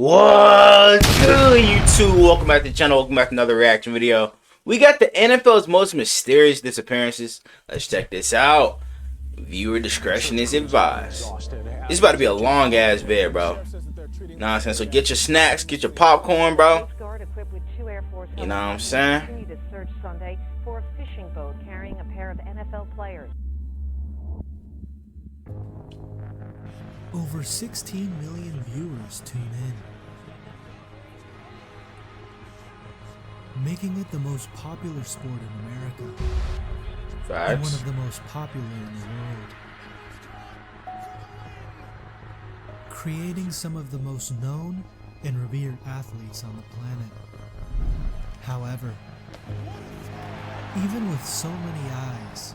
What's good, YouTube? Welcome back to the channel. Welcome back to another reaction video. We got the NFL's most mysterious disappearances. Let's check this out. Viewer discretion is advised. This is about to be a long ass vid, bro. Nonsense. So get your snacks, get your popcorn, bro. You know what I'm saying? Sunday for a fishing boat carrying a pair of NFL players. Over 16 million viewers tune in, making it the most popular sport in America. Facts. And one of the most popular in the world. Creating some of the most known and revered athletes on the planet. However, even with so many eyes,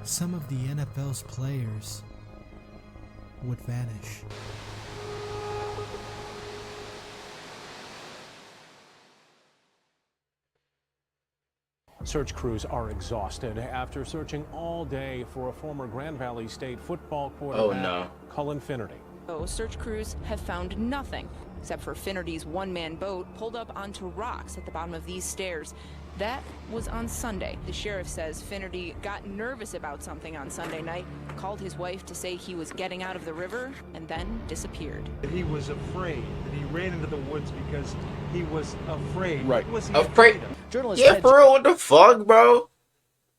some of the NFL's players would vanish. Search crews are exhausted after searching all day for a former Grand Valley State football quarterback, Cullen Finnerty. Search crews have found nothing except for Finnerty's one-man boat pulled up onto rocks at the bottom of these stairs. That was on Sunday. The sheriff says Finnerty got nervous about something on Sunday night, called his wife to say he was getting out of the river, and then disappeared. He was afraid, that he ran into the woods because he was afraid. Right. What was he afraid? Journalist yeah, for real, what the fuck, bro?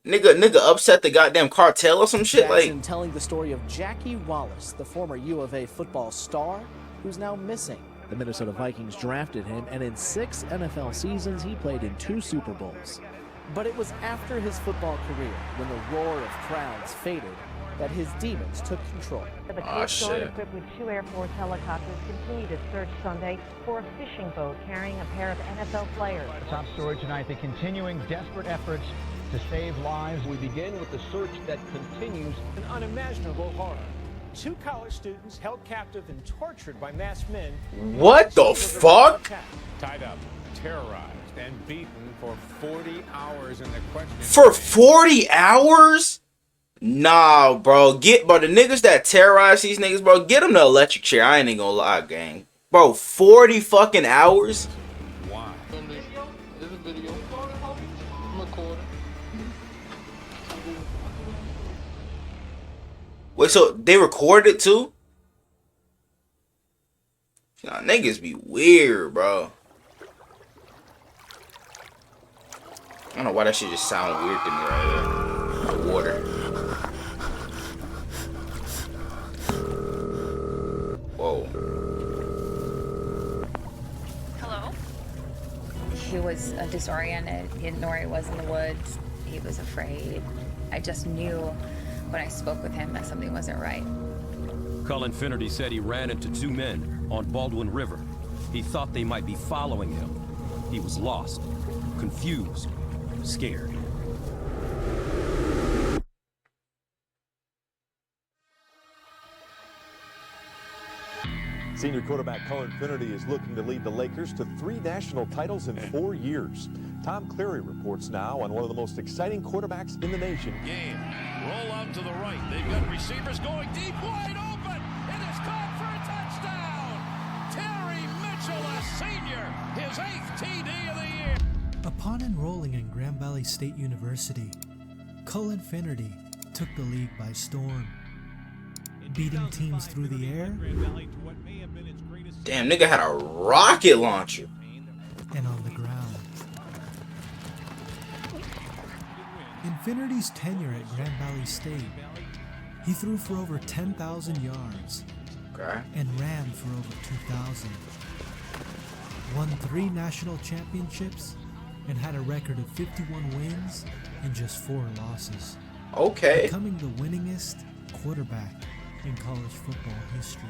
Nigga upset the goddamn cartel or some shit. Jackson like telling the story of Jackie Wallace, the former U of A football star, who's now missing. The Minnesota Vikings drafted him, and in 6 NFL seasons, he played in 2 Super Bowls. But it was after his football career, when the roar of crowds faded, that his demons took control. The Coast Guard, equipped with 2 Air Force helicopters, continue to search Sunday for a fishing boat carrying a pair of NFL players. Top story tonight, the continuing desperate efforts to save lives. We begin with the search that continues. An unimaginable horror. 2 college students held captive and tortured by masked men. What the fuck? Tied up, terrorized, and beaten for 40 hours in the question. For 40 hours? Nah, bro. The niggas that terrorize these niggas, bro, get them the electric chair. I ain't even gonna lie, gang. Bro, 40 fucking hours? Why? There's a video. I'm recording. Wait, so they recorded it too? Nah, niggas be weird, bro. I don't know why that shit just sound weird to me right there. The water. Whoa. Hello? He was disoriented. He didn't know where he was in the woods. He was afraid. I just knew when I spoke with him that something wasn't right. Cullen Finnerty said he ran into 2 men on Baldwin River. He thought they might be following him. He was lost, confused, scared. Senior quarterback Cullen Finnerty is looking to lead the Lakers to 3 national titles in 4 years. Tom Cleary reports now on one of the most exciting quarterbacks in the nation. Game. Roll out to the right. They've got receivers going deep, wide open. It is caught for a touchdown. Terry Mitchell, a senior, his 8th TD of the year. Upon enrolling in Grand Valley State University, Cullen Finnerty took the league by storm, beating teams through the air Damn, nigga had a rocket launcher. And on the ground. In Finnerty's tenure at Grand Valley State, he threw for over 10,000 yards and ran for over 2,000. Won 3 national championships and had a record of 51 wins and just 4 losses. Okay. Becoming the winningest quarterback in college football history.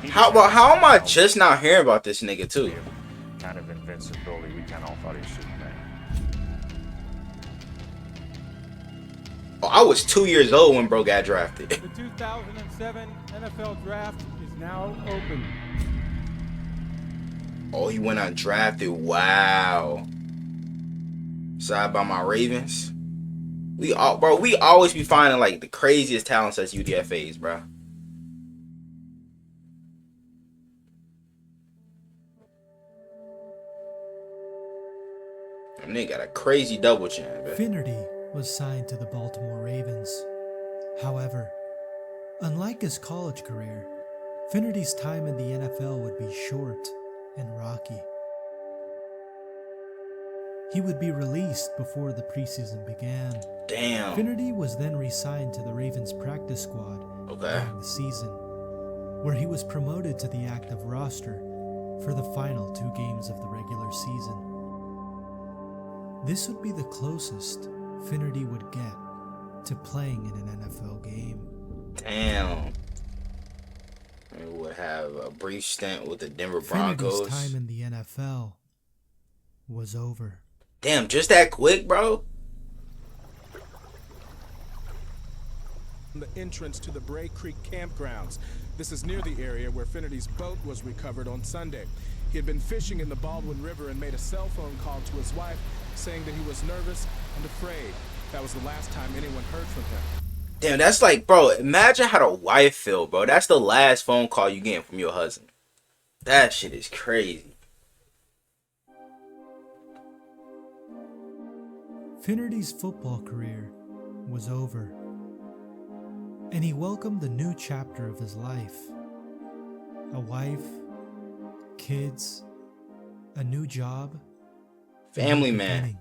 How am I just now hearing about this nigga too? Kind of invincibility we kind of all thought he should make. Oh, I was 2 years old when bro got drafted. The 2007 NFL Draft is now open. Oh, he went undrafted. Wow. Side by my Ravens. We always be finding like the craziest talents as UDFAs, bro. And they got a crazy double chin, man. Finnerty was signed to the Baltimore Ravens. However, unlike his college career, Finnerty's time in the NFL would be short and rocky. He would be released before the preseason began. Damn. Finnerty was then re-signed to the Ravens practice squad during the season, where he was promoted to the active roster for the final 2 games of the regular season. This would be the closest Finnerty would get to playing in an NFL game. Damn. He would have a brief stint with the Denver Broncos. Finnerty's time in the NFL was over. Damn, just that quick, bro? The entrance to the Bray Creek campgrounds. This is near the area where Finnerty's boat was recovered on Sunday. He had been fishing in the Baldwin River and made a cell phone call to his wife saying that he was nervous and afraid. That was the last time anyone heard from him. Damn, that's like, bro, imagine how the wife feel, bro. That's the last phone call you getting from your husband. That shit is crazy. Finnerty's football career was over, and he welcomed the new chapter of his life. A wife, kids, a new job, family man.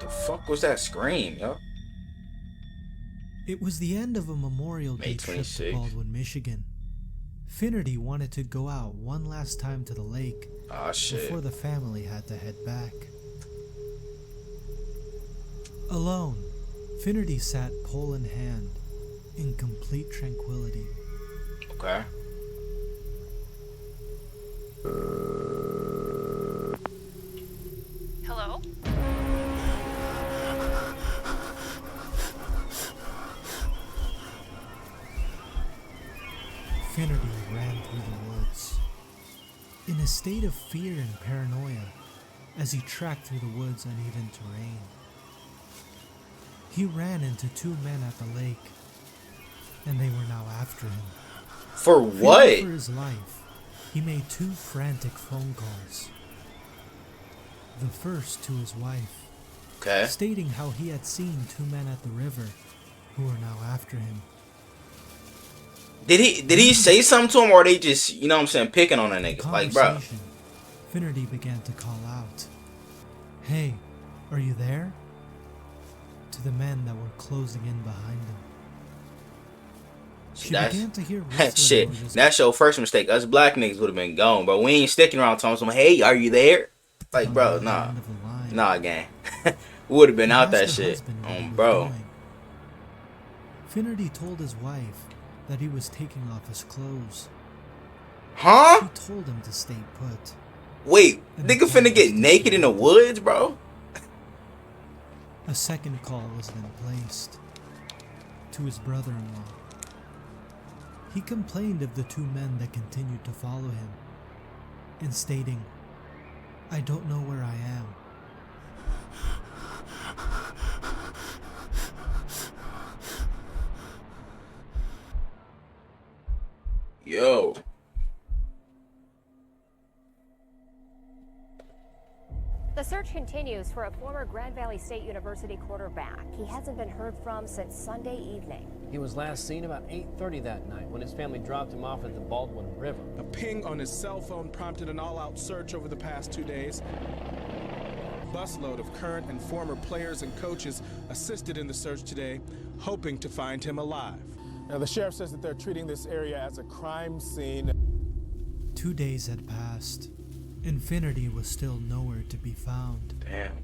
The fuck was that scream, yo? It was the end of a Memorial Day trip to Baldwin, Michigan. Finnerty wanted to go out one last time to the lake before the family had to head back. Alone, Finnerty sat pole in hand in complete tranquility. Okay. Hello? Finnerty ran through the woods, in a state of fear and paranoia as he tracked through the woods' uneven terrain. He ran into 2 men at the lake, and they were now after him. For what? Fearing for his life, he made 2 frantic phone calls. The first to his wife, stating how he had seen 2 men at the river who were now after him. Did he say something to him, or they just, you know what I'm saying, picking on a nigga? Like, bro. Finnerty began to call out, "Hey, are you there?" to the men that were closing in behind him. She began to hear shit. That's your first mistake. Us black niggas would have been gone, bro. We ain't sticking around telling someone, "Hey, are you there?" Like, bro, nah, gang. Would have been out that shit, bro. Finnerty told his wife that he was taking off his clothes. Huh? She told him to stay put. Wait, nigga finna get naked in the woods, bro? A second call was then placed to his brother-in-law. He complained of the 2 men that continued to follow him, and stating, "I don't know where I am." Yo. The search continues for a former Grand Valley State University quarterback. He hasn't been heard from since Sunday evening. He was last seen about 8:30 that night when his family dropped him off at the Baldwin River. A ping on his cell phone prompted an all-out search over the past 2 days. A busload of current and former players and coaches assisted in the search today, hoping to find him alive. Now, the sheriff says that they're treating this area as a crime scene. 2 days had passed, and Finnerty was still nowhere to be found. Damn.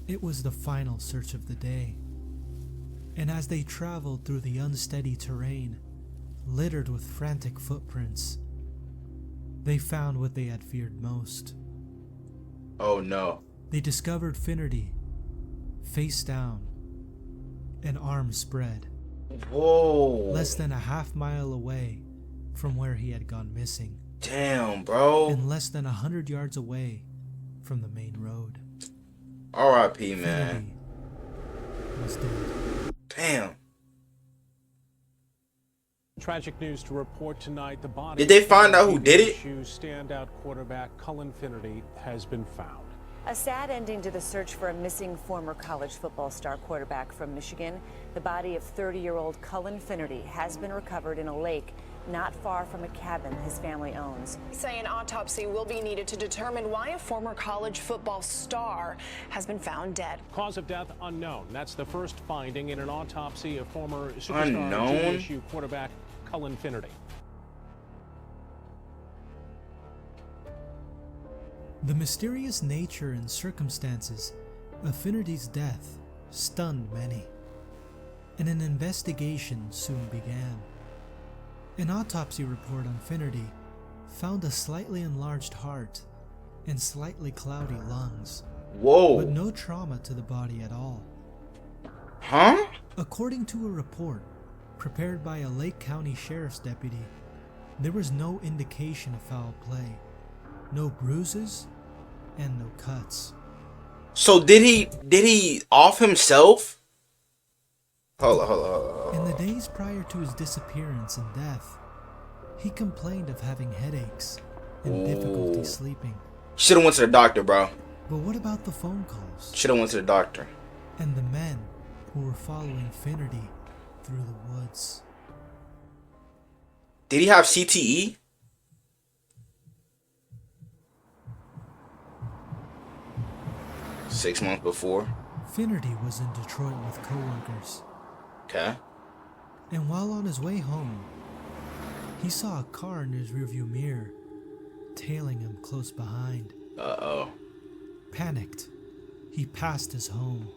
It was the final search of the day, and as they traveled through the unsteady terrain, littered with frantic footprints, they found what they had feared most. Oh no. They discovered Finnerty, face down, and arms spread. Whoa. Less than a half-mile away from where he had gone missing. Damn, bro. And less than 100 yards away from the main road. R.I.P., man. Was dead. Damn. Tragic news to report tonight. The body Did they find out who did it? Standout quarterback Cullen Finnerty has been found. A sad ending to the search for a missing former college football star quarterback from Michigan. The body of 30-year-old Cullen Finnerty has been recovered in a lake not far from a cabin his family owns. Say an autopsy will be needed to determine why a former college football star has been found dead. Cause of death unknown. That's the first finding in an autopsy of former superstar GSU quarterback Cullen Finnerty. The mysterious nature and circumstances of Finnerty's death stunned many, and an investigation soon began. An autopsy report on Finnerty found a slightly enlarged heart and slightly cloudy lungs. Whoa! But no trauma to the body at all. Huh? According to a report prepared by a Lake County Sheriff's deputy, there was no indication of foul play. No bruises, and no cuts. So did he off himself? Hold on. In the days prior to his disappearance and death, he complained of having headaches and difficulty sleeping. Should've went to the doctor, bro. But what about the phone calls? Should've went to the doctor. And the men who were following Finnerty through the woods. Did he have CTE? Six months before. Finnerty was in Detroit with co-workers. Okay. And while on his way home, he saw a car in his rearview mirror, tailing him close behind. Uh-oh. Panicked, he passed his home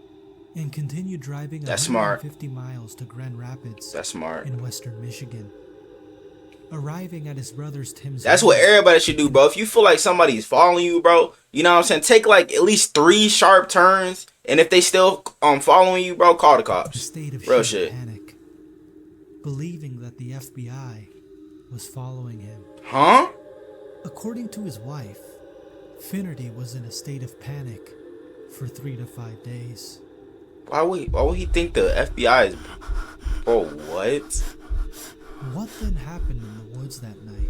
and continued driving 150 miles to Grand Rapids. That's smart. In western Michigan. Arriving at his brother's Tim's. That's what everybody should do, bro. If you feel like somebody's following you, bro, you know what I'm saying? Take like at least 3 sharp turns, and if they still following you, bro, call the cops. A state of real sheer shit. Panic, believing that the FBI was following him. Huh? According to his wife, Finnerty was in a state of panic for 3 to 5 days. Why would he think the FBI is? Bro, what? What then happened in the woods that night?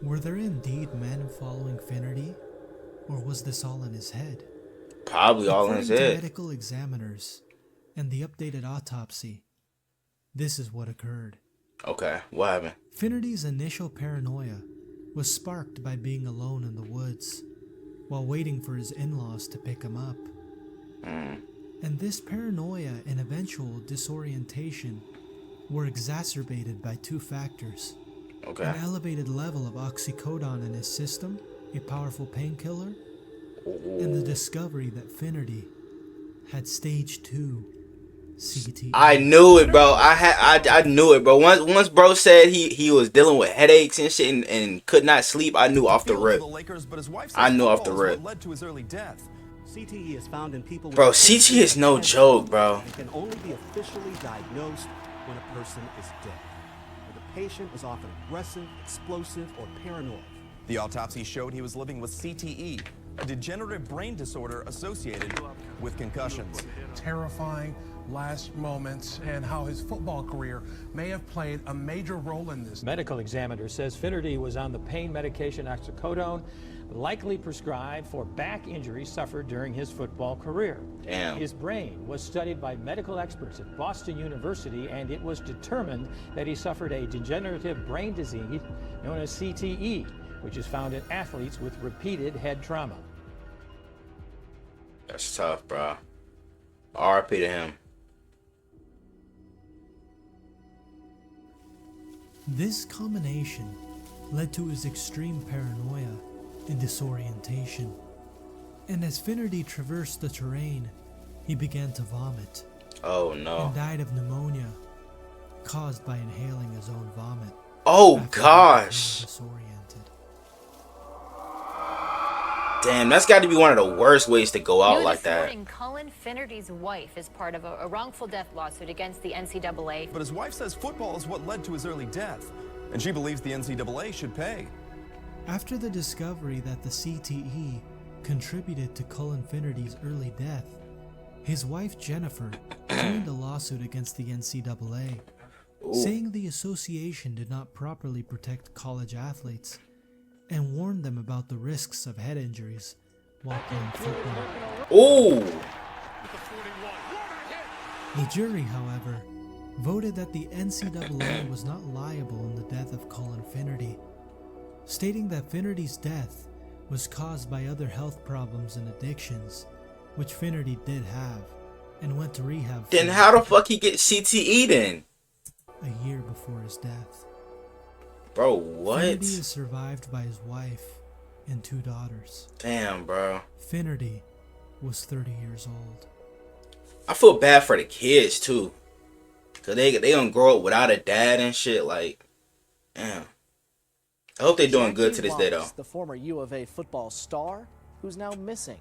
Were there indeed men following Finnerty, or was this all in his head? Probably all in his According to head. medical examiners and the updated autopsy, this is what occurred. Okay, what happened? Finnerty's initial paranoia was sparked by being alone in the woods while waiting for his in-laws to pick him up. And this paranoia and eventual disorientation were exacerbated by 2 factors. Okay. An elevated level of oxycodone in his system, a powerful painkiller, and the discovery that Finnerty had stage 2 CTE. I knew it, bro. I knew it, bro. Once bro said he was dealing with headaches and shit and could not sleep, I knew off the rip. I knew off the rip. Led to his early death. CTE is found in people. Bro, CTE is no joke, bro. It can only be officially diagnosed when a person is dead. Or the patient is often aggressive, explosive, or paranoid. The autopsy showed he was living with CTE, a degenerative brain disorder associated with concussions. Terrifying last moments and how his football career may have played a major role in this. Medical examiner says Finnerty was on the pain medication oxycodone, likely prescribed for back injuries suffered during his football career. Damn. His brain was studied by medical experts at Boston University, and it was determined that he suffered a degenerative brain disease known as CTE, which is found in athletes with repeated head trauma. That's tough, bro. RIP to him. This combination led to his extreme paranoia and disorientation. And as Finnerty traversed the terrain, he began to vomit. Oh no. And died of pneumonia caused by inhaling his own vomit. Oh gosh. Damn, that's got to be one of the worst ways to go out like that. Morning, Cullen Finnerty's wife is part of a wrongful death lawsuit against the NCAA. But his wife says football is what led to his early death, and she believes the NCAA should pay. After the discovery that the CTE contributed to Cullen Finnerty's early death, his wife Jennifer joined a lawsuit against the NCAA. saying the association did not properly protect college athletes and warned them about the risks of head injuries while playing football. Ooh! The jury, however, voted that the NCAA was not liable in the death of Colin Finnerty, stating that Finnerty's death was caused by other health problems and addictions, which Finnerty did have, and went to rehab. Then how the fuck he get CTE then? A year before his death. Bro, what? Finnerty is survived by his wife and 2 daughters. Damn, bro. Finnerty was 30 years old. I feel bad for the kids too, cause they gonna grow up without a dad and shit. Like, damn. I hope they're doing good to this day though. The former U of A football star, who's now missing.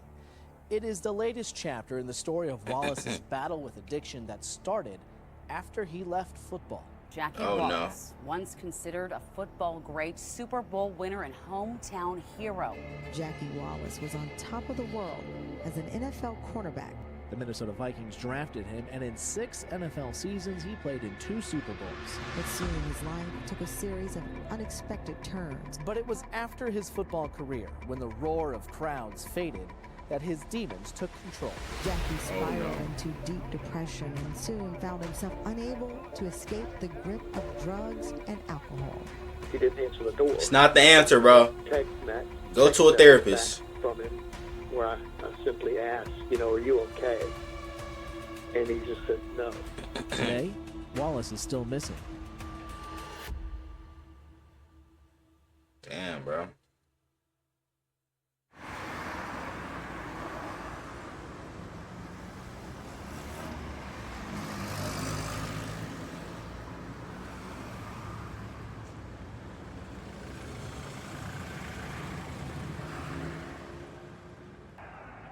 It is the latest chapter in the story of Wallace's battle with addiction that started after he left football. Jackie Wallace, once considered a football great, Super Bowl winner and hometown hero. Jackie Wallace was on top of the world as an NFL cornerback. The Minnesota Vikings drafted him, and in 6 NFL seasons, he played in 2 Super Bowls. But soon his life took a series of unexpected turns. But it was after his football career, when the roar of crowds faded, that his demons took control. Jackie spiraled into deep depression and soon found himself unable to escape the grip of drugs and alcohol. He didn't answer the door. It's not the answer, bro. Go to a therapist. From him, where I simply asked, are you okay? And he just said no. Today, Wallace is still missing. Damn, bro.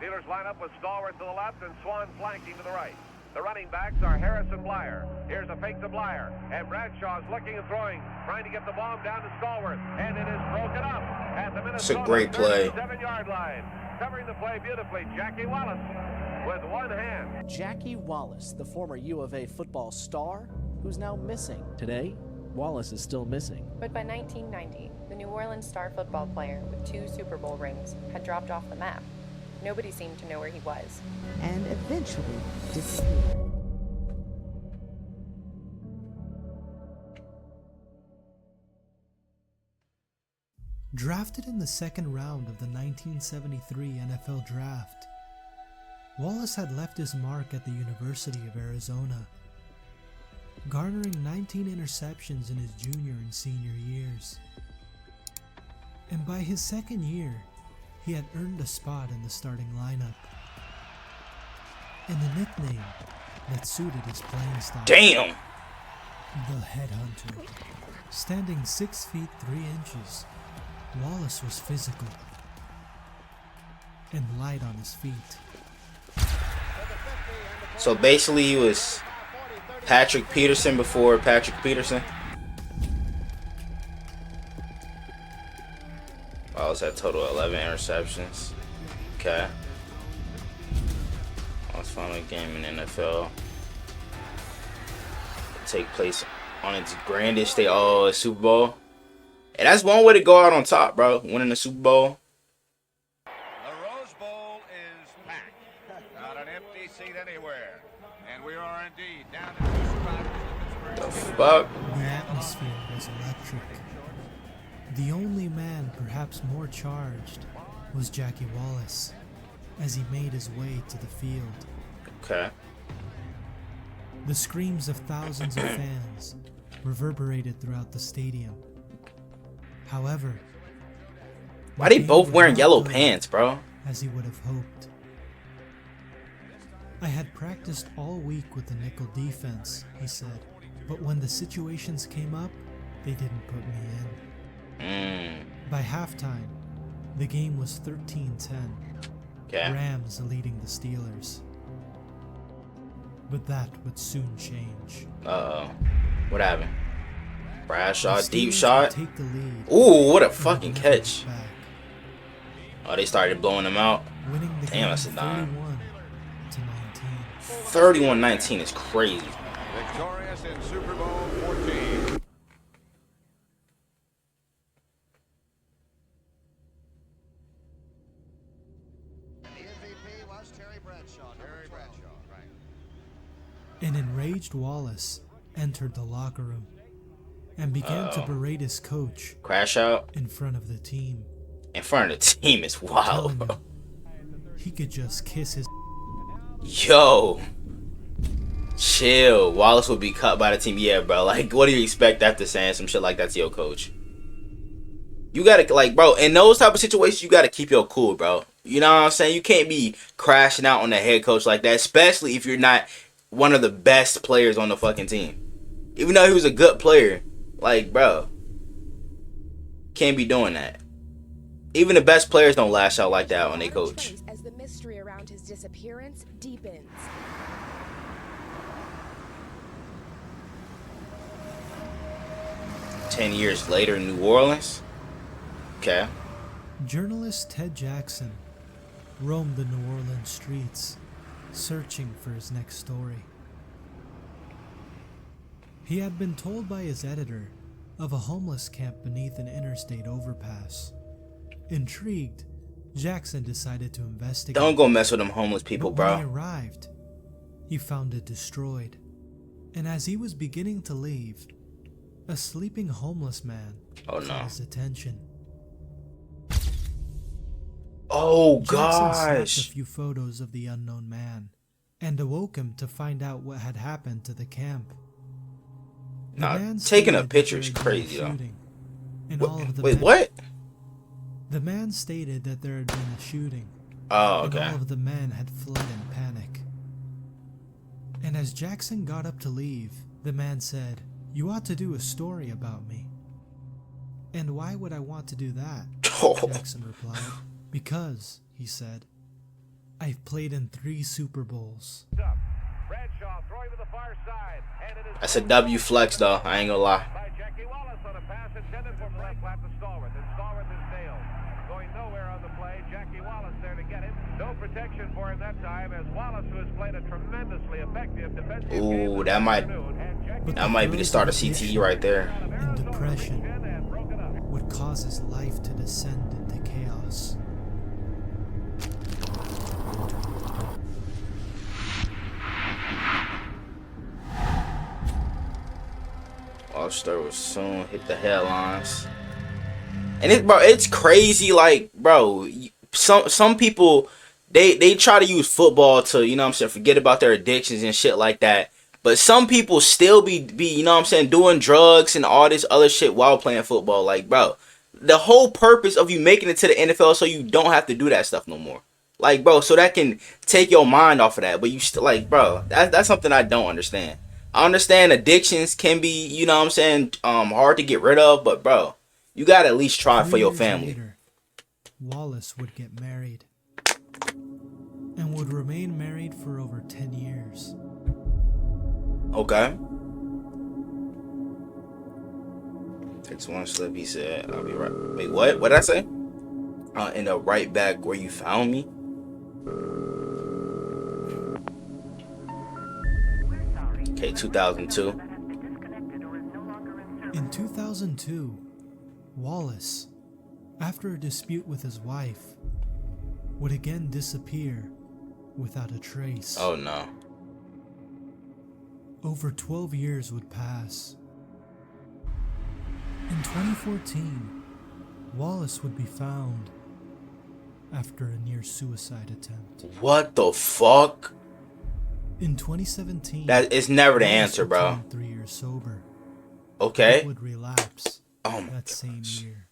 Steelers line up with Stallworth to the left and Swan flanking to the right. The running backs are Harris and Blyer. Here's a fake to Blyer. And Bradshaw's looking and throwing, trying to get the bomb down to Stallworth. And it is broken up at the Minnesota 37-yard line. Covering the play beautifully, Jackie Wallace with one hand. Jackie Wallace, the former U of A football star, who's now missing. Today, Wallace is still missing. But by 1990, the New Orleans star football player with 2 Super Bowl rings had dropped off the map. Nobody seemed to know where he was. And eventually disappeared. Drafted in the 2nd round of the 1973 NFL Draft, Wallace had left his mark at the University of Arizona, garnering 19 interceptions in his junior and senior years. And by his 2nd year, he had earned a spot in the starting lineup, and a nickname that suited his playing style. Damn! The Headhunter. Standing 6 feet 3 inches, Wallace was physical and light on his feet. So basically he was Patrick Peterson before Patrick Peterson. Wallace had total 11 interceptions. Okay. Wallace final game in NFL. Take place on its grandest Super Bowl. And that's one way to go out on top, bro. Winning the Super Bowl. The Rose Bowl is packed. Not an empty seat anywhere. And we are indeed down to 2 survivors. The fuck? The atmosphere was electric. The only man perhaps more charged was Jackie Wallace as he made his way to the field. Okay. The screams of thousands of fans reverberated throughout the stadium. However, why they both wearing yellow pants, bro? As he would have hoped. I had practiced all week with the nickel defense, he said, but when the situations came up, they didn't put me in. By halftime, the game was 13-10. Okay. Rams leading the Steelers. But that would soon change. Uh-oh. What happened? Bradshaw, deep shot. Take the lead. Ooh, what a fucking catch. Oh, they started blowing them out. Winning the Damn, that's a game dime. 31-19. 31-19 is crazy. Victorious in Super Bowl 14. An enraged Wallace entered the locker room and began to berate his coach. Crash out in front of the team. In front of the team is wild, bro. He could just kiss his. Yo, chill. Wallace would be cut by the team. Yeah, bro. Like, what do you expect after saying some shit like that to your coach? You gotta, like, bro, in those type of situations, you gotta keep your cool, bro. You know what I'm saying? You can't be crashing out on the head coach like that, especially if you're not one of the best players on the fucking team. Even though he was a good player, like, bro, can't be doing that. Even the best players don't lash out like that on their coach. As the mystery around his disappearance deepens. Ten years later in New Orleans. Okay. Journalist Ted Jackson roamed the New Orleans streets, searching for his next story. He had been told by his editor of a homeless camp beneath an interstate overpass. Intrigued, Jackson decided to investigate. Don't go mess with them homeless people, bro. When he arrived, he found it destroyed. And as he was beginning to leave, a sleeping homeless man caught his attention. Oh, Jackson snapped gosh. a few photos of the unknown man and awoke him to find out what had happened to the camp. The man Taking a stated picture that is there had been a crazy, though. shooting, and all of the Wait, men- what? The man stated that there had been a shooting. Oh, and okay. all of the men had fled in panic. And as Jackson got up to leave, the man said, "You ought to do a story about me." "And why would I want to do that?" Jackson replied. "Because," he said, "I've played in 3 Super Bowls." That's a W flex, though. I ain't gonna lie. No protection for him that time, as Wallace, who has played a tremendously effective defensive game. Ooh, that might be the start of CTE right there. And depression would cause his life to descend into chaos. All star will soon hit the headlines. And it's crazy, like, bro, some people they try to use football to, you know what I'm saying, forget about their addictions and shit like that. But some people still be you know what I'm saying, doing drugs and all this other shit while playing football. Like, bro, the whole purpose of you making it to the NFL so you don't have to do that stuff no more. Like, bro, so that can take your mind off of that. But you still, like, bro, that's something I don't understand. I understand addictions can be, you know what I'm saying, hard to get rid of, but bro, you gotta at least try for your family. Later, Wallace would get married and would remain married for over 10 years. Okay. Takes one slip, he said. I'll be right. Wait, what? What did I say? End up right back where you found me. Okay, 2002. In 2002, Wallace, after a dispute with his wife, would again disappear without a trace. Oh no. Over 12 years would pass. In 2014, Wallace would be found after a near suicide attempt. What the fuck? In 2017, that is never the Wallace answer, bro. returned 3 years sober. Okay. He would relapse Oh my that same year.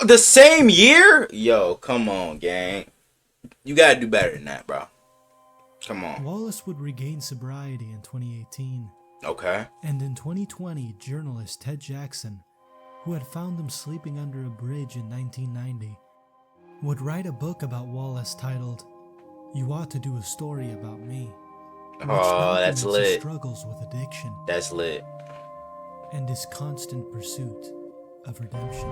The same year? Yo, come on, gang. You gotta do better than that, bro. Come on. Wallace would regain sobriety in 2018. Okay. And in 2020, journalist Ted Jackson, who had found him sleeping under a bridge in 1990, would write a book about Wallace titled, "You Ought to Do a Story About Me." Oh, that's His lit. struggles with addiction That's lit. and his constant pursuit of redemption.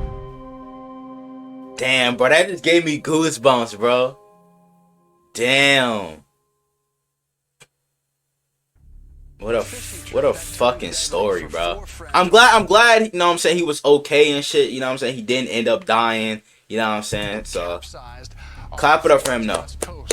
Damn, bro, that just gave me goosebumps, bro. Damn. What a fucking story, bro. I'm glad, you know what I'm saying, he was okay and shit, you know what I'm saying? He didn't end up dying, you know what I'm saying? So Clap it up for him, though.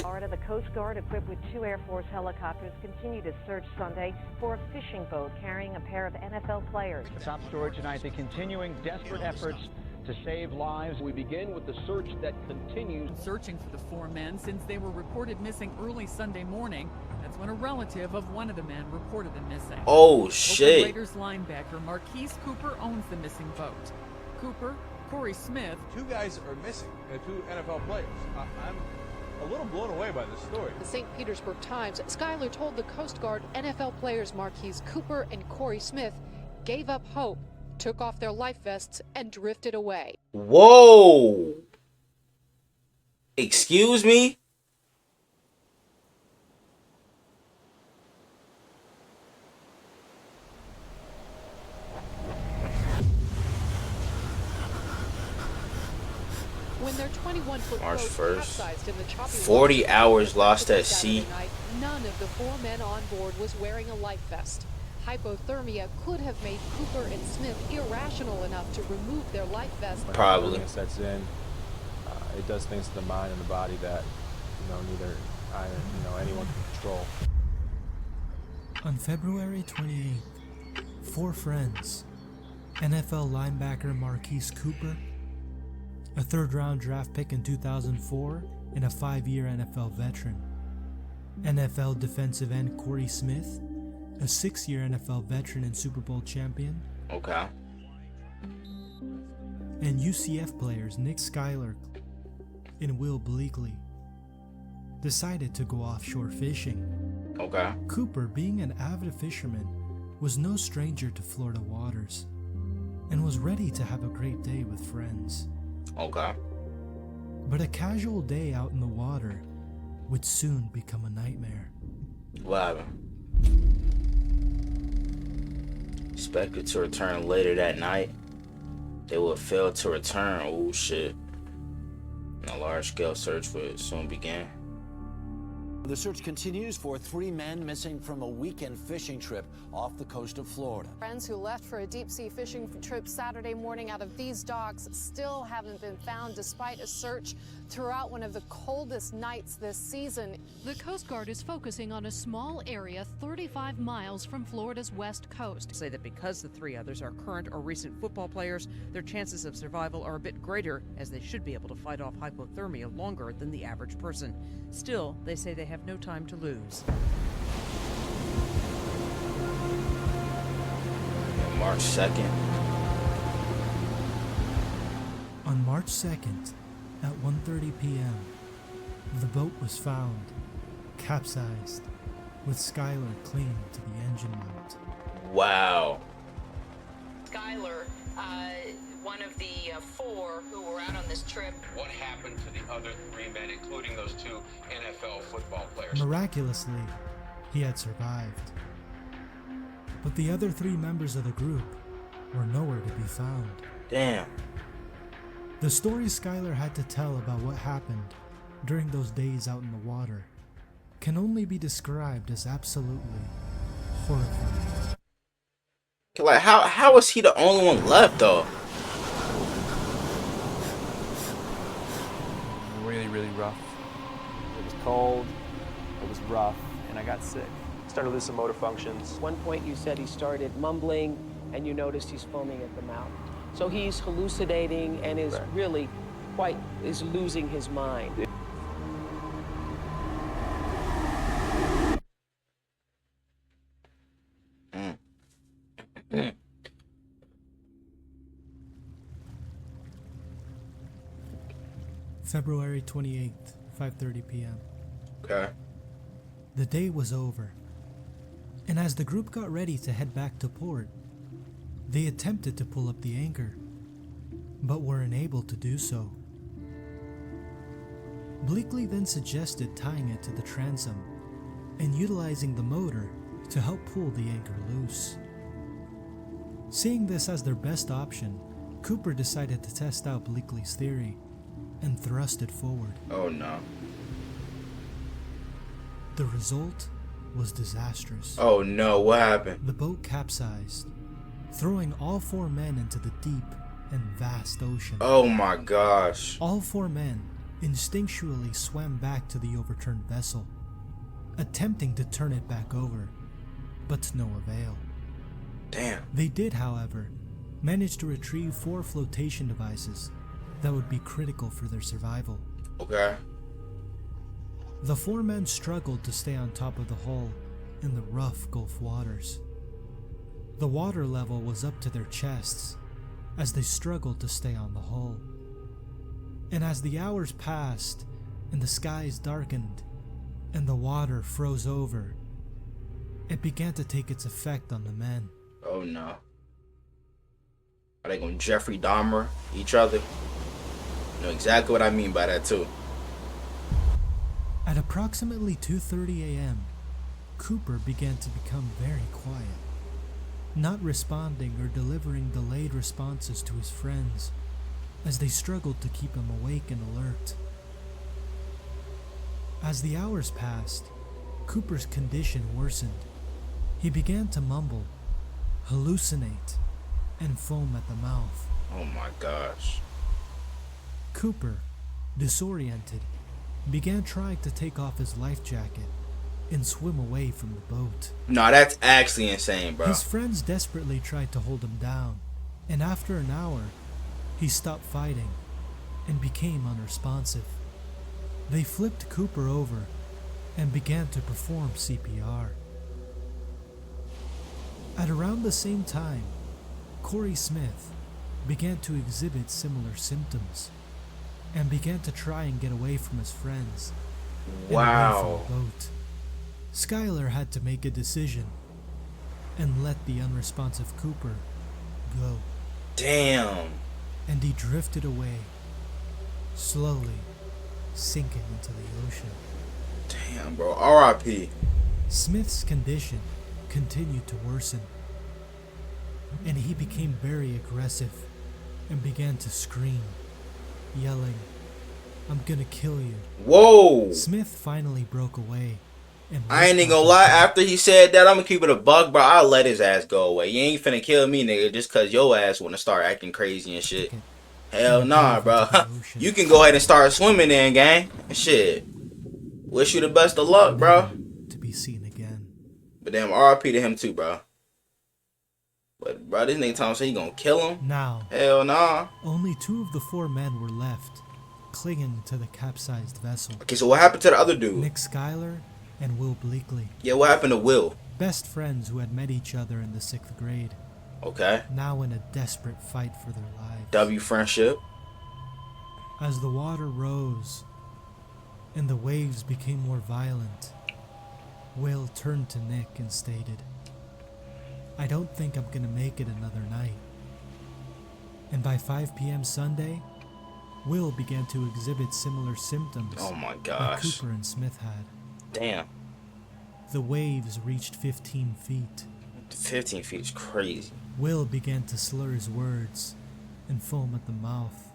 Florida, the Coast Guard, equipped with 2 Air Force helicopters, continued to search Sunday for a fishing boat carrying a pair of NFL players. Top story tonight, the continuing desperate efforts to save lives. We begin with the search that continues. Searching for the 4 men since they were reported missing early Sunday morning. That's when a relative of one of the men reported them missing. Oh, shit. Oakland Raiders linebacker Marquise Cooper owns the missing boat. Cooper, Corey Smith. 2 guys are missing, 2 NFL players. I'm a little blown away by this story. The St. Petersburg Times, Schuyler told the Coast Guard NFL players Marquise Cooper and Corey Smith gave up hope, took off their life vests, and drifted away. Whoa! Excuse me? When their 21-foot March boat 1st. capsized in the choppy 40 waters hours lost at sea. night, none of the 4 men on board was wearing a life vest. Hypothermia could have made Cooper and Smith irrational enough to remove their life vests. Probably. When it sets in, it does things to the mind and the body that neither anyone can control. On February 28th, 4 friends, NFL linebacker Marquise Cooper, a 3rd-round draft pick in 2004 and a 5-year NFL veteran, NFL defensive end Corey Smith, a 6-year NFL veteran and Super Bowl champion, Okay. and UCF players Nick Schuyler and Will Bleakley decided to go offshore fishing. Okay. Cooper, being an avid fisherman, was no stranger to Florida waters and was ready to have a great day with friends. Okay. But a casual day out in the water would soon become a nightmare. What happened? Expected to return later that night. They would fail to return. Oh shit. A large-scale search would soon begin. The search continues for 3 men missing from a weekend fishing trip off the coast of Florida. Friends who left for a deep-sea fishing trip Saturday morning out of these docks still haven't been found despite a search throughout one of the coldest nights this season. The Coast Guard is focusing on a small area 35 miles from Florida's west coast. Say that because the 3 others are current or recent football players, their chances of survival are a bit greater, as they should be able to fight off hypothermia longer than the average person. Still, they say they have no time to lose. March 2nd. On March 2nd, at 1:30 p.m., the boat was found, capsized, with Schuyler clinging to the engine mount. Wow. Schuyler, one of the 4 who were out on this trip. What happened to the other 3 men, including those 2 NFL football players? Miraculously, he had survived. But the other 3 members of the group were nowhere to be found. Damn. The story Schuyler had to tell about what happened during those days out in the water can only be described as absolutely horrifying. Like, how was he the only one left, though? Really rough. It was cold, it was rough, and I got sick. Started losing motor functions. At one point you said he started mumbling and you noticed he's foaming at the mouth. So he's hallucinating and is really is losing his mind. February 28th, 5:30 p.m. Okay. The day was over, and as the group got ready to head back to port, they attempted to pull up the anchor, but were unable to do so. Bleakley then suggested tying it to the transom and utilizing the motor to help pull the anchor loose. Seeing this as their best option, Cooper decided to test out Bleakley's theory and thrust it forward. Oh no. The result was disastrous. Oh no, what happened? The boat capsized, throwing all 4 men into the deep and vast ocean. Oh my gosh. All 4 men instinctually swam back to the overturned vessel, attempting to turn it back over, but to no avail. Damn. They did, however, manage to retrieve 4 flotation devices that would be critical for their survival. Okay. The 4 men struggled to stay on top of the hull in the rough Gulf waters. The water level was up to their chests as they struggled to stay on the hull. And as the hours passed and the skies darkened and the water froze over, it began to take its effect on the men. Oh no. Are they gonna Jeffrey Dahmer each other? You know exactly what I mean by that too. At approximately 2:30 a.m., Cooper began to become very quiet, not responding or delivering delayed responses to his friends as they struggled to keep him awake and alert. As the hours passed, Cooper's condition worsened. He began to mumble, hallucinate, and foam at the mouth. Oh my gosh. Cooper, disoriented, began trying to take off his life jacket and swim away from the boat. No, that's actually insane, bro. His friends desperately tried to hold him down, and after an hour, he stopped fighting and became unresponsive. They flipped Cooper over and began to perform CPR. At around the same time, Corey Smith began to exhibit similar symptoms and began to try and get away from his friends. Wow. And away from the boat. Skylar had to make a decision and let the unresponsive Cooper go. Damn. And he drifted away, slowly sinking into the ocean. Damn, bro. R.I.P. Smith's condition continued to worsen, and he became very aggressive and began to scream, yelling, "I'm gonna kill you." Whoa! Smith finally broke away. And I ain't even gonna lie, after he said that, I'm gonna keep it a buck, bro. I'll let his ass go away. You ain't finna kill me, nigga, just cause your ass wanna start acting crazy and shit. Hell nah, bro. You can go ahead and start swimming then, gang. Shit. Wish you the best of luck, bro. To be seen again. But damn, RP to him too, bro. But bro, this nigga Tom said he gonna kill him? Now, hell nah. Only 2 of the 4 men were left, clinging to the capsized vessel. Okay, so what happened to the other dude? Nick Schuyler and Will Bleakley. Yeah, what happened to Will? Best friends who had met each other in the 6th grade. Okay. Now in a desperate fight for their lives. W friendship. As the water rose and the waves became more violent, Will turned to Nick and stated, "I don't think I'm gonna make it another night." And by 5 p.m. Sunday, Will began to exhibit similar symptoms Oh my that gosh. Cooper and Smith had. Damn. The waves reached 15 feet. 15 feet is crazy. Will began to slur his words and foam at the mouth.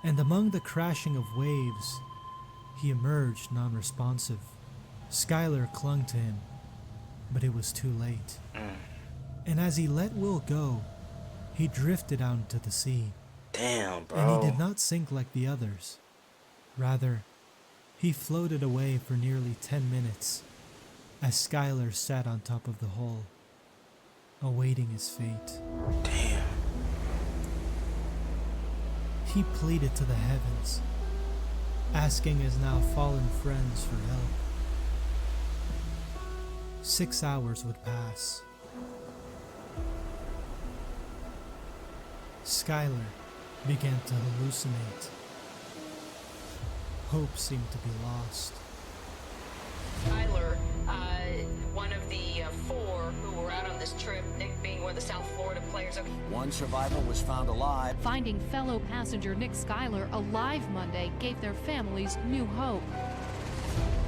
And among the crashing of waves, he emerged non-responsive. Skylar clung to him, but it was too late. And as he let Will go, he drifted out into the sea. Damn, bro. And he did not sink like the others. Rather, he floated away for nearly 10 minutes as Skylar sat on top of the hull, awaiting his fate. Damn. He pleaded to the heavens, asking his now fallen friends for help. 6 hours would pass. Skylar began to hallucinate. Hope seemed to be lost. Tyler, one of the 4 who were out on this trip, Nick being one of the South Florida players. One survivor was found alive. Finding fellow passenger Nick Schuyler alive Monday gave their families new hope.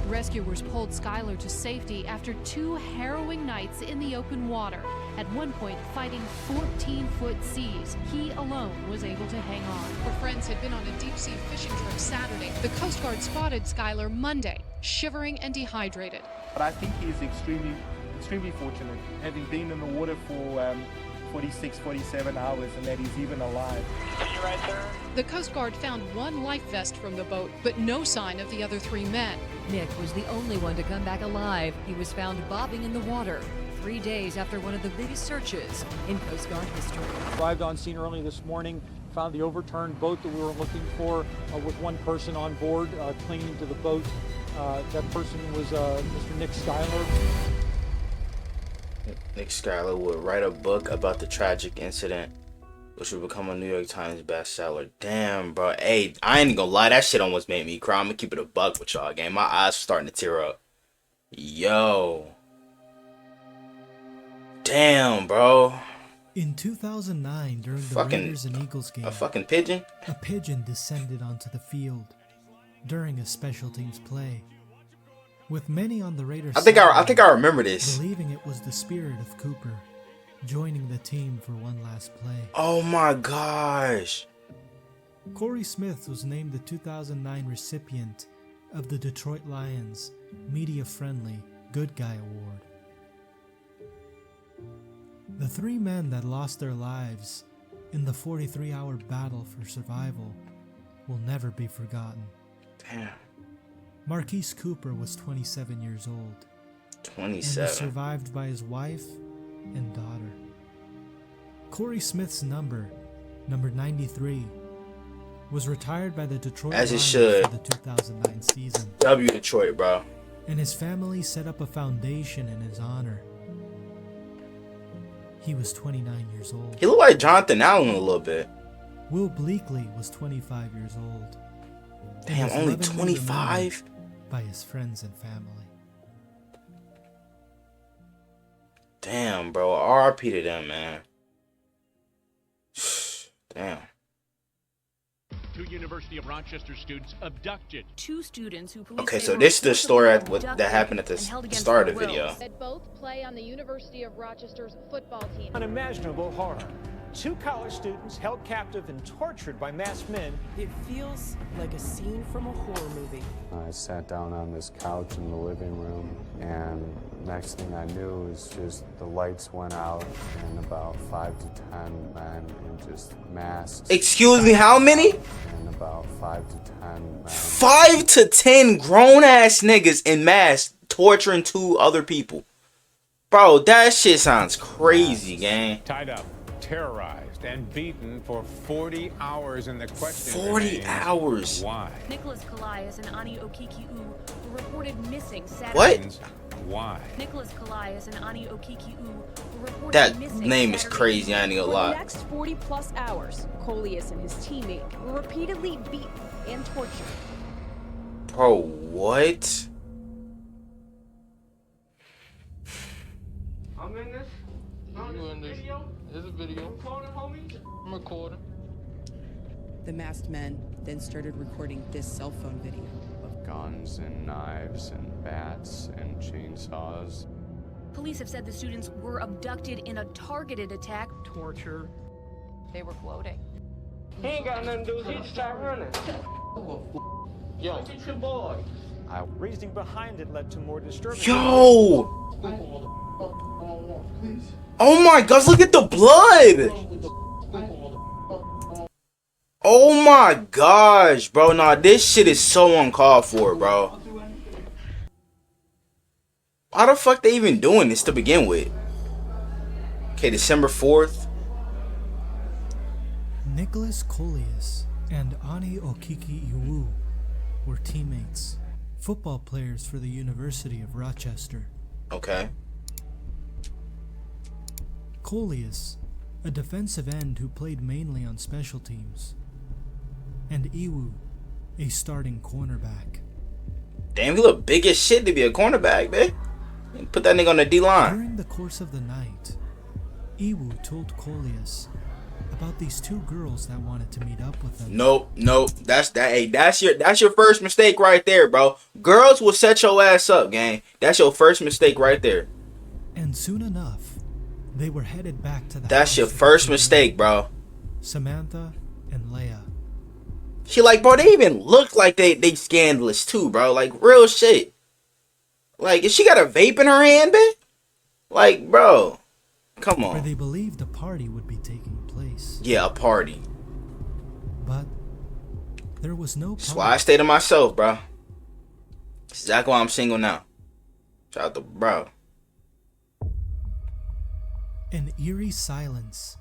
Rescuers pulled Schuyler to safety after 2 harrowing nights in the open water. At one point, fighting 14-foot seas, he alone was able to hang on. Her friends had been on a deep-sea fishing trip Saturday. The Coast Guard spotted Schuyler Monday, shivering and dehydrated. But I think he is extremely fortunate, having been in the water for 46, 47 hours and that he's even alive. Right there. The Coast Guard found one life vest from the boat, but no sign of the other 3 men. Nick was the only one to come back alive. He was found bobbing in the water 3 days after one of the biggest searches in Coast Guard history. Arrived on scene early this morning, found the overturned boat that we were looking for with one person on board clinging to the boat. That person was Mr. Nick Schuyler. Nick Schuyler would write a book about the tragic incident, which would become a New York Times bestseller. Damn, bro. Hey, I ain't gonna lie. That shit almost made me cry. I'm gonna keep it a buck with y'all, gang. My eyes are starting to tear up. Yo. Damn, bro. In 2009, during the Raiders and Eagles game, a fucking pigeon? A pigeon descended onto the field during a special teams play. With many on the Raiders I think I remember this. Believing it was the spirit of Cooper joining the team for one last play. Oh my gosh. Corey Smith was named the 2009 recipient of the Detroit Lions Media Friendly Good Guy Award. The 3 men that lost their lives in the 43-hour battle for survival will never be forgotten. Damn. Marquise Cooper was 27 years old. 27. And was survived by his wife and daughter. Corey Smith's number 93, was retired by the Detroit As it Lions should. for the 2009 season. W Detroit, bro. And his family set up a foundation in his honor. He was 29 years old. He looked like Jonathan Allen a little bit. Will Bleakley was 25 years old. Damn, only 25? By his friends and family. Damn, bro. RIP to them, man. Damn. 2 University of Rochester students abducted. 2 students who police Okay, say so were this is the story abducted that happened at the and held against start their of the video. wills. That both play on the University of Rochester's football team. Unimaginable horror. 2 college students held captive and tortured by masked men. It feels like a scene from a horror movie. I sat down on this couch in the living room, and next thing I knew is just the lights went out and about 5 to 10 men in just masks. Excuse me, how many? And about 5 to 10 men. 5 to 10 grown ass niggas in masks torturing 2 other people. Bro, that shit sounds crazy, gang. Tied up, terrorized, and beaten for 40 hours in the question. 40 hours. Why? Nicholas Calais and Ani Okiki'u were reported missing Saturday. What? Why? Nicholas Calais and Ani Okiki'u were reported That missing name is Saturday crazy, I ain't gonna For the lie. next 40-plus hours, Coleus and his teammate were repeatedly beaten and tortured. Bro, what? I'm in this. You in this? There's a video. I'm recording. The masked men then started recording this cell phone video. Of guns and knives and bats and chainsaws. Police have said the students were abducted in a targeted attack. Torture. They were floating. He ain't got nothing to do with it. He just started running. Yo, Get your boy. Reasoning behind it led to more disturbing. Yo! Oh my gosh, look at the blood! Oh my gosh, bro. Nah, this shit is so uncalled for, bro. Why the fuck they even doing this to begin with? Okay, December 4th. Nicholas Coleus and Ani Okiki'u were teammates, football players for the University of Rochester. Okay. Coleus, a defensive end who played mainly on special teams, and Iwu, a starting cornerback. Damn, he look big as shit to be a cornerback, man. Put that nigga on the D-line. During the course of the night, Iwu told Coleus about these 2 girls that wanted to meet up with them. Nope. That's that. Hey, that's your first mistake right there, bro. Girls will set your ass up, gang. That's your first mistake right there. And soon enough, they were headed back to the That's house your first mistake, bro. Samantha and Leia. She like, bro, they even look like they scandalous too, bro. Like, real shit. Like, if she got a vape in her hand, bitch? Like, bro. Come where on. they believed a party would be taking place. Yeah, a party. But there was no That's party. why I stay to myself, bro. That's exactly why I'm single now. Shout out to bro. An eerie silence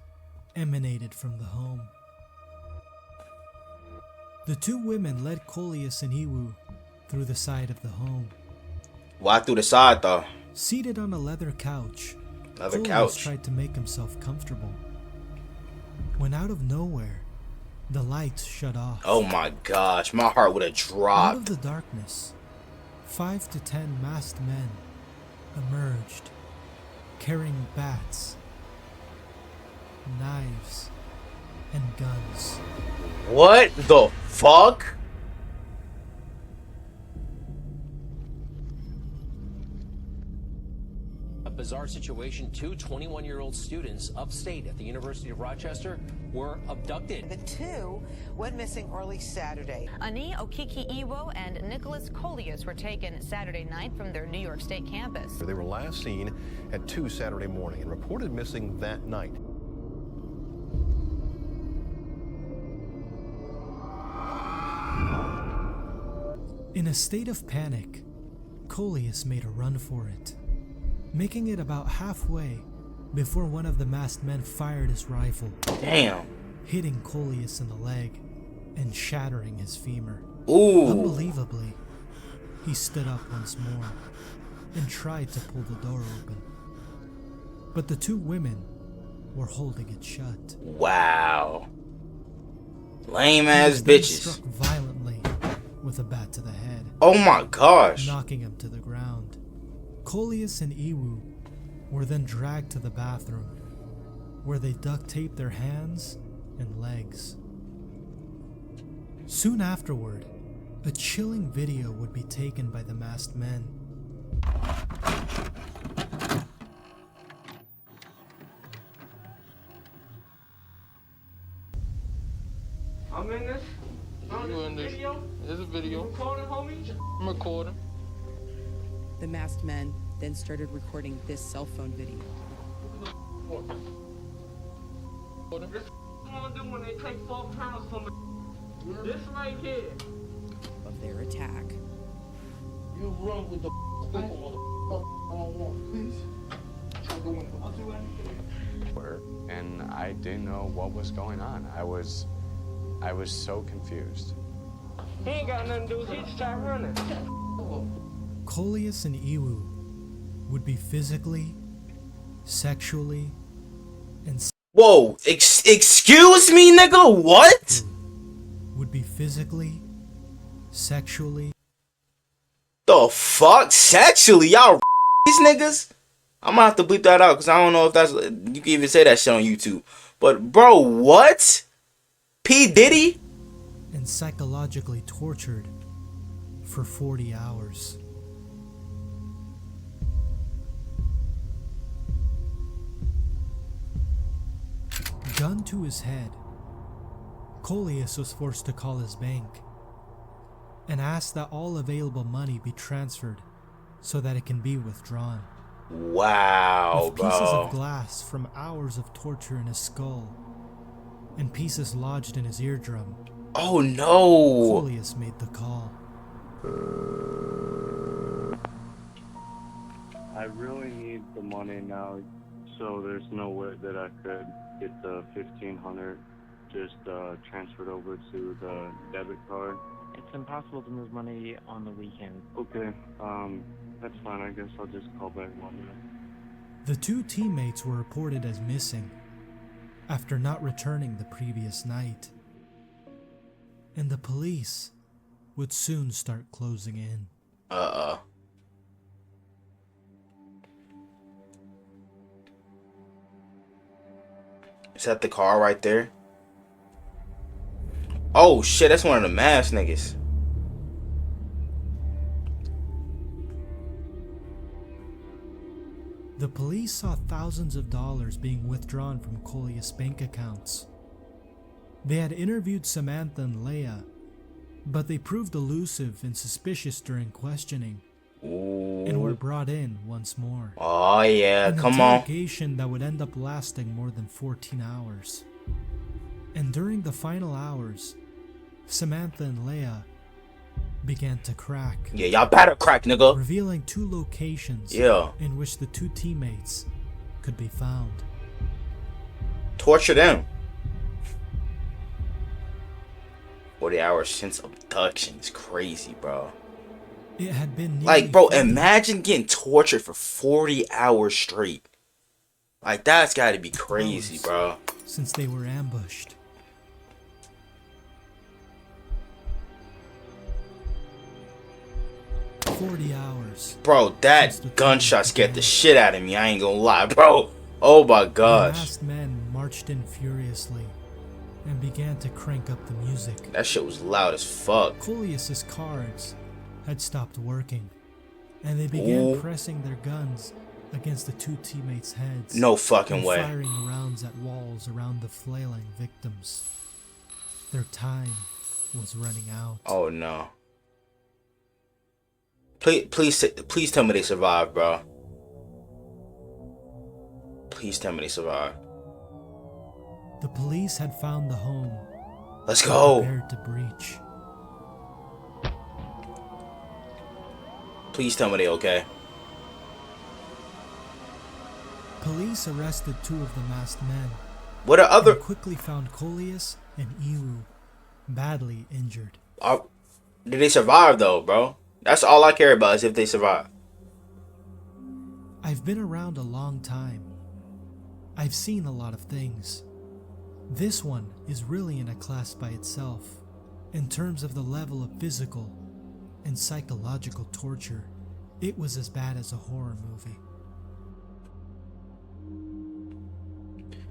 emanated from the home. The two women led Coleus and Iwu through the side of the home. Why through the side though? Seated on a leather couch, Leather Coleus couch. tried to make himself comfortable. When out of nowhere, the lights shut off. Oh my gosh, my heart would have Out of dropped. the darkness, 5 to 10 masked men emerged, carrying bats, knives, and guns. What the fuck? A bizarre situation. Two 21-year-old students upstate at the University of Rochester were abducted. The two went missing early Saturday. Ani Okiki Iwo and Nicholas Coleus were taken Saturday night from their New York State campus. They were last seen at 2 Saturday morning and reported missing that night. In a state of panic, Coleus made a run for it, making it about halfway before one of the masked men fired his rifle. Damn. Hitting Coleus in the leg and shattering his femur. Ooh. Unbelievably, he stood up once more and tried to pull the door open. But the two women were holding it shut. Wow. Lame He ass was then bitches. struck violently with a bat to the head. Oh my gosh. Knocking him to the ground. Coleus and Iwu were then dragged to the bathroom, where they duct taped their hands and legs. Soon afterward, a chilling video would be taken by the masked men. I'm in this. You in this? Video? There's a video. You recording, homie? I'm recording. The masked men then started recording this cell phone video. This I'm gonna do when they take 4 pounds from me. This right here. Of their attack. You run with the I don't want, please. I'll do anything. And I didn't know what was going on. I was so confused. He ain't got nothing to do. He just start running. Coleus and Iwu would be physically, sexually, and Whoa, excuse me, nigga, what? Would be physically, sexually. The fuck? Sexually? Y'all these niggas? I'm gonna have to bleep that out because I don't know if that's, you can even say that shit on YouTube. But bro, what? P. Diddy? And psychologically tortured for 40 hours. Gun to his head, Coleus was forced to call his bank and ask that all available money be transferred so that it can be withdrawn. Wow, With pieces bro. of glass from hours of torture in his skull and pieces lodged in his eardrum. Oh no! Coleus made the call. I really need the money now, so there's no way that I could get the $1,500 just transferred over to the debit card. It's impossible to move money on the weekend. Okay, that's fine. I guess I'll just call back Monday. The two teammates were reported as missing after not returning the previous night, and the police would soon start closing in. Is that the car right there? Oh shit, that's one of the masked niggas. The police saw thousands of dollars being withdrawn from Coleus' bank accounts. They had interviewed Samantha and Leia, but they proved elusive and suspicious during questioning. and were brought in once more. Oh yeah, come on. An on. interrogation that would end up lasting more than 14 hours. And during the final hours, Samantha and Leah began to crack. Yeah, y'all better crack, nigga. Revealing 2 locations in which the 2 teammates could be found. Torture them. 40 hours since abduction is crazy, bro. It had been like, bro, imagine getting tortured for 40 hours straight. Like, that's gotta be crazy, bro. Since they were ambushed. $40. Bro, that gunshot scared the shit out of me. I ain't gonna lie, bro. Oh my gosh. The masked men marched in furiously and began to crank up the music. That shit was loud as fuck. Coleus's cards had stopped working, and they began pressing their guns against the 2 teammates' heads. No fucking way. Firing rounds at walls around the flailing victims. Their time was running out. Oh no. Please tell me they survived, bro. Please tell me they survived. The police had found the home. Let's go. Prepared to breach. Please tell me they okay. Police arrested 2 of the masked men. What are other? And quickly found Coleus and Iwu badly injured. Did they survive though, bro? That's all I care about is if they survive. I've been around a long time. I've seen a lot of things. This one is really in a class by itself in terms of the level of physical and psychological torture. It was as bad as a horror movie.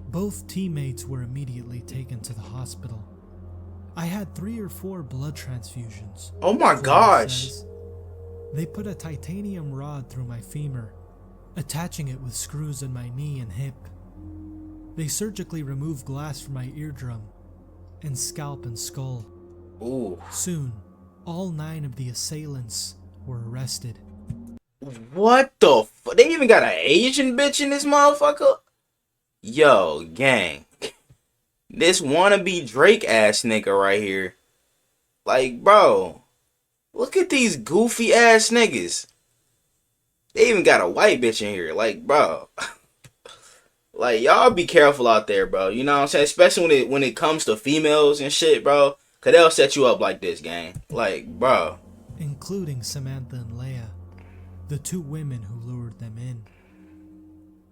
Both teammates were immediately taken to the hospital. I had 3 or 4 blood transfusions. Oh my gosh. They put a titanium rod through my femur, attaching it with screws in my knee and hip. They surgically removed glass from my eardrum and scalp and skull. Ooh. Soon, all 9 of the assailants were arrested. What the fuck? They even got an Asian bitch in this motherfucker? Yo, gang. This wannabe Drake ass nigga right here. Like, bro. Look at these goofy ass niggas. They even got a white bitch in here. Like, bro. Like, y'all be careful out there, bro. You know what I'm saying? Especially when it comes to females and shit, bro. Cause they'll set you up like this, gang. Like, bro. Including Samantha and Leah, the 2 women who lured them in.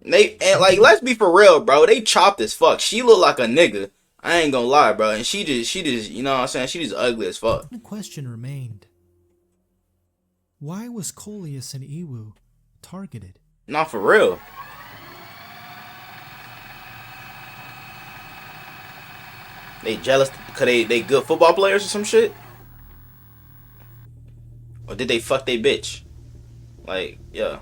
And like, let's be for real, bro. They chopped as fuck. She look like a nigga. I ain't gonna lie, bro. And she just, you know what I'm saying? She just ugly as fuck. The question remained. Why was Coleus and Iwu targeted? Not for real. They jealous cause they good football players or some shit? Or did they fuck they bitch? Like, yeah.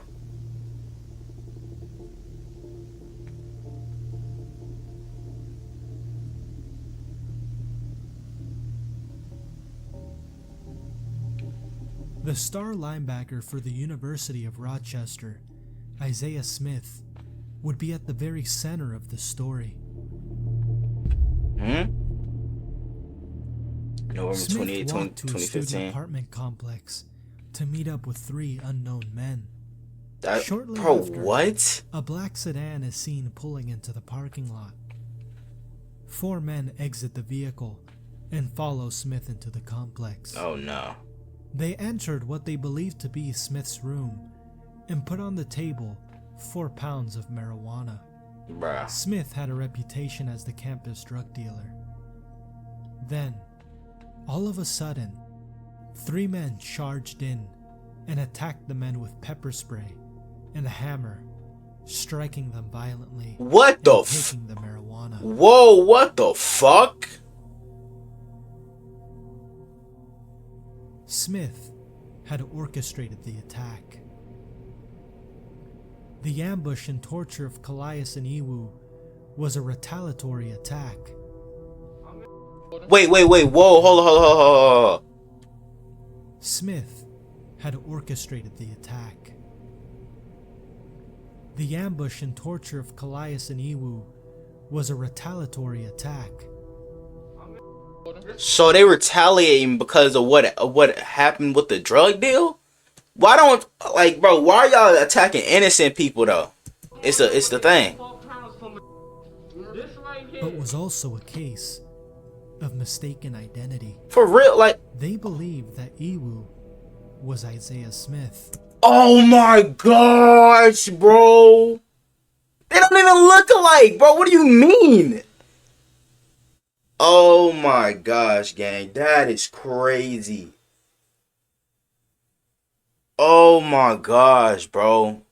The star linebacker for the University of Rochester, Isaiah Smith, would be at the very center of the story. November 28, Smith walked to a 2015. student apartment complex to meet up with 3 unknown men. Shortly bro, after, what? A black sedan is seen pulling into the parking lot. 4 men exit the vehicle and follow Smith into the complex. Oh no. They entered what they believed to be Smith's room and put on the table 4 pounds of marijuana. Bruh. Smith had a reputation as the campus drug dealer. Then, all of a sudden, 3 men charged in and attacked the men with pepper spray and a hammer, striking them violently. What the taking the marijuana. Whoa, what the fuck? Smith had orchestrated the attack. The ambush and torture of Coleus and Iwu was a retaliatory attack. Wait, whoa, hold on. Smith had orchestrated the attack. The ambush and torture of Calais and Iwu was a retaliatory attack. So they retaliating because of what happened with the drug deal? Why don't, like, bro, why are y'all attacking innocent people though? It's the thing. But was also a case of mistaken identity. For real, like, they believed that Iwu was Isaiah Smith. Oh my gosh, bro. They don't even look alike, bro. What do you mean? Oh my gosh, gang. That is crazy. Oh my gosh, bro.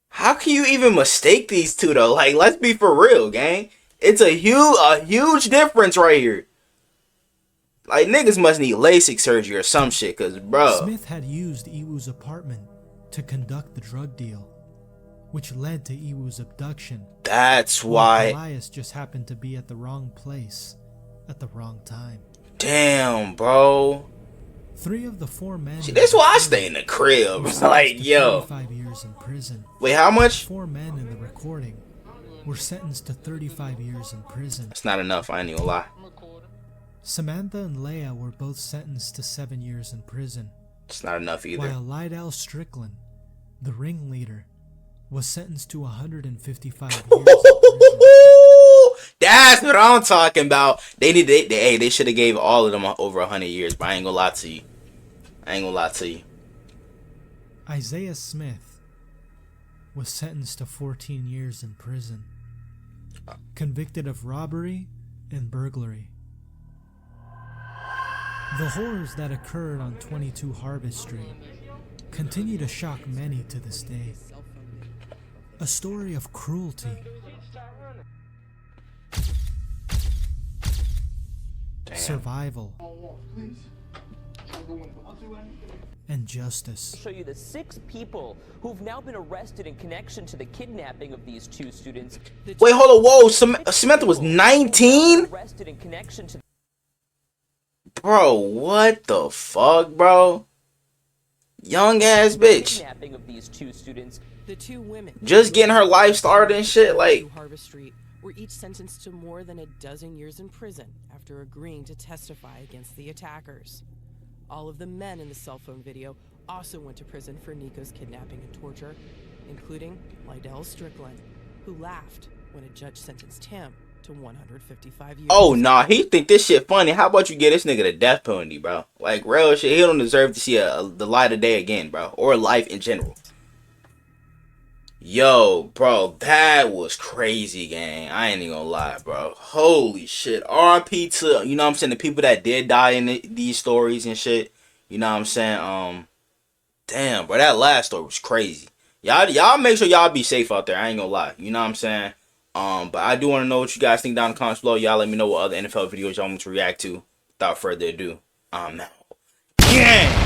How can you even mistake these two though? Like, let's be for real, gang. It's a huge difference right here. Like, niggas must need LASIK surgery or some shit, cause bro. Smith had used Iwu's apartment to conduct the drug deal, which led to Iwu's abduction. That's why. Elias just happened to be at the wrong place at the wrong time. Damn, bro. 3 of the 4 men. See, that's why I stay in the crib. Like, yo. 35 years in prison. Wait, how much? 4 men in the recording were sentenced to 35 years in prison. That's not enough. I ain't even gonna lie. Samantha and Leah were both sentenced to 7 years in prison. It's not enough either. While Lydell Strickland, the ringleader, was sentenced to 155 years in prison. That's what I'm talking about. They should have gave all of them over 100 years, but I ain't gonna lie to you. Isaiah Smith was sentenced to 14 years in prison, convicted of robbery and burglary. The horrors that occurred on 22 Harvest Street continue to shock many to this day. A story of cruelty, survival, and justice. I'll show you the 6 people who've now been arrested in connection to the kidnapping of these 2 students. Wait, hold on, whoa, Samantha was 19? Arrested in connection to bro, what the fuck, bro? Young ass bitch. Kidnapping of these 2 students. The 2 women just getting her life started and shit, like. Harvest Street were each sentenced to more than a dozen years in prison after agreeing to testify against the attackers. All of the men in the cell phone video also went to prison for Nico's kidnapping and torture, including Lydell Strickland, who laughed when a judge sentenced him to 155 years. Oh, nah, he think this shit funny. How about you get this nigga the death penalty, bro? Like, real shit, he don't deserve to see the light of day again, bro. Or life in general. Yo, bro, that was crazy, gang. I ain't even gonna lie, bro. Holy shit. RIP to, you know what I'm saying, the people that did die in these stories and shit. You know what I'm saying? Damn, bro, that last story was crazy. Y'all make sure y'all be safe out there. I ain't gonna lie. You know what I'm saying? But I do want to know what you guys think down in the comments below. Y'all let me know what other NFL videos y'all want me to react to. Without further ado, now. Yeah!